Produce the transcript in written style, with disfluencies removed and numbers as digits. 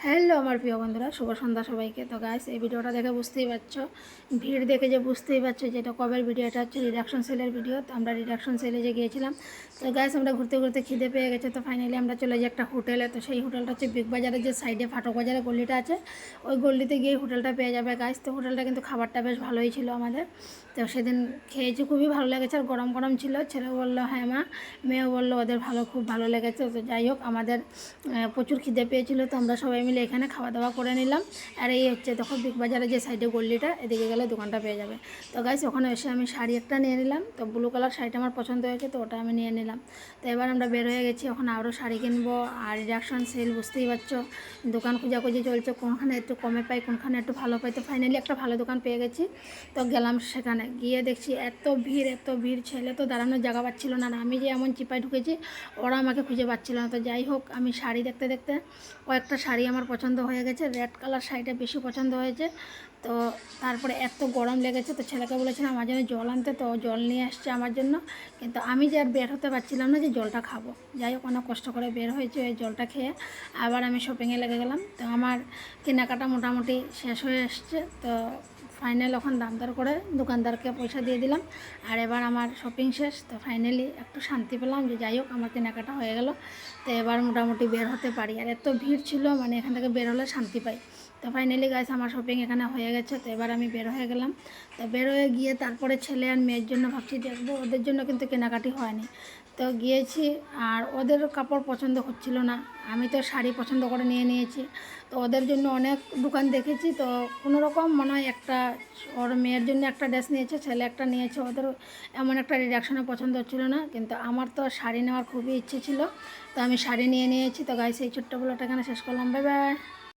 Hello আমার প্রিয় বন্ধুরা, শুভ সন্ধ্যা সবাইকে। তো গাইস, এই ভিডিওটা দেখে বুঝতেই পারছো, ভিড় দেখে যে বুঝতেই পারছো যে এটা কবের ভিডিও। এটা হচ্ছে রিডাকশন সেলের ভিডিও। তো আমরা রিডাকশন সেলে যে গিয়েছিলাম, তো গাইস আমরা ঘুরতে ঘুরতে খিদে পেয়ে গেছে। তো ফাইনালি আমরা চলে যাই একটা হোটেলে। তো সেই হোটেলটা হচ্ছে বিগ বাজারের যে সাইডে ফাটক বাজারের গলিটা আছে, ওই গলিতে গিয়ে হোটেলটা পেয়ে যাবে গাইস। তো হোটেলটা কিন্তু খাবারটা বেশ ভালোই ছিল আমাদের। তো সেদিন খেয়েছি, খুবই ভালো লেগেছে। আর গরম গরম ছিল। ছেলে বললো হ্যাঁ মা, মেয়েও বললো ওদের খুব ভালো লেগেছে। তো যাই হোক, আমাদের প্রচুর খিদে পেয়েছিল। তো আমরা সবাই মিলে এখানে খাওয়া দাওয়া করে নিলাম। আর এই হচ্ছে দেখো বিগ বাজারের যে সাইডে গল্লিটা, এদিকে গেলে দোকানটা পেয়ে যাবে। তো গাইস, ওখানে এসে আমি শাড়ি একটা নিয়ে নিলাম। তো ব্লু কালার শাড়িটা আমার পছন্দ হয়েছে, তো ওটা আমি নিয়ে নিলাম। তো এবার আমরা বের হয়ে গেছি, এখন আরও শাড়ি কিনবো। আর রিডাকশন সেল বুঝতেই পারছো, দোকান খোঁজাখুঁজি চলছে, কোনখানে একটু কমে পাই, কোনখানে একটু ভালো পাই। তো ফাইনালি একটা ভালো দোকান পেয়ে গেছি। তো গেলাম সেখানে, গিয়ে দেখছি এত ভিড় এত ভিড়, ছেলে তো দাঁড়ানোর জায়গা পাচ্ছিল না। আমি যে এমন চিপায় ঢুকেছি, ওরা আমাকে খুঁজে পাচ্ছিল না। তো যাই হোক, আমি শাড়ি দেখতে দেখতে কয়েকটা শাড়ি আমার পছন্দ হয়ে গেছে। রেড কালার শাড়িটা বেশি পছন্দ হয়েছে। তো তারপরে এত গরম লেগেছে, তো ছেলেকে বলেছিলাম আমার জন্য জল আনতে, তো জল নিয়ে আসছে আমার জন্য। কিন্তু আমি যে আর বের হতে পারছিলাম না যে জলটা খাবো। যাই হোক, অনেক কষ্ট করে বের হয়েছে, ওই জলটা খেয়ে আবার আমি শপিংয়ে লেগে গেলাম। তো আমার কেনাকাটা মোটামুটি শেষ হয়ে এসছে। তো ফাইনাল এখন দাম দর করে দোকানদারকে পয়সা দিয়ে দিলাম। আর এবার আমার শপিং শেষ। তো ফাইনালি একটু শান্তি পেলাম যে যাই হোক আমার কেনাকাটা হয়ে গেল। তো এবার মোটামুটি বের হতে পারি। আর এত ভিড় ছিল, মানে এখান থেকে বের হলে শান্তি পাই। তো ফাইনালি গাইস, আমার শপিং এখানে হয়ে গেছে। তো এবার আমি বের হয়ে গেলাম। তো বের হয়ে গিয়ে তারপরে ছেলে আর মেয়ের জন্য ভাবছি দেখবো, ওদের জন্য কিন্তু কেনাকাটি হয়নি। তো গিয়েছি, আর ওদের কাপড় পছন্দ হচ্ছিল না। আমি তো শাড়ি পছন্দ করে নিয়ে নিয়েছি। তো ওদের জন্য অনেক দোকান দেখেছি। তো কোনো রকম মনে হয় একটা, ওর মেয়ের জন্য একটা ড্রেস নিয়েছে, ছেলে একটা নিয়েছে। ওদের এমন একটা রিডাকশনে পছন্দ হচ্ছিলো না। কিন্তু আমার তো শাড়ি নেওয়ার খুবই ইচ্ছে ছিল, তো আমি শাড়ি নিয়ে নিয়েছি। তো গাইস, এই ছোট্ট ব্লগটা এখানে শেষ করলাম। Bye bye.